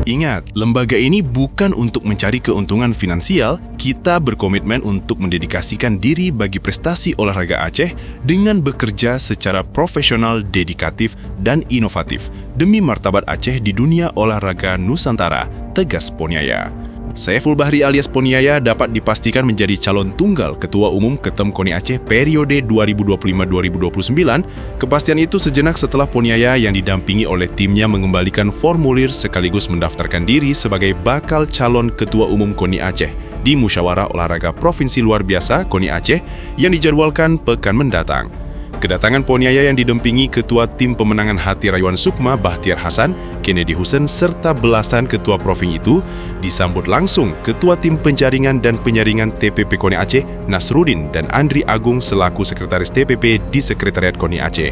Ingat, lembaga ini bukan untuk mencari keuntungan finansial, kita berkomitmen untuk mendedikasikan diri bagi prestasi olahraga Aceh dengan bekerja secara profesional, dedikatif, dan inovatif demi martabat Aceh di dunia olahraga Nusantara, tegas Poniaya. Saiful Bahri alias Poniaya dapat dipastikan menjadi calon tunggal Ketua Umum Ketem KONI Aceh periode 2025-2029. Kepastian itu sejenak setelah Poniaya yang didampingi oleh timnya mengembalikan formulir sekaligus mendaftarkan diri sebagai bakal calon Ketua Umum KONI Aceh di Musyawarah Olahraga Provinsi Luar Biasa KONI Aceh yang dijadwalkan pekan mendatang. Kedatangan Poniaya yang didampingi Ketua Tim Pemenangan Hati Rayuan Sukma Bahtiar Hasan, Kennedy Husen, serta belasan Ketua Provinsi itu disambut langsung Ketua Tim Penjaringan dan Penyaringan TPP KONI Aceh, Nasruddin dan Andri Agung selaku Sekretaris TPP di Sekretariat KONI Aceh.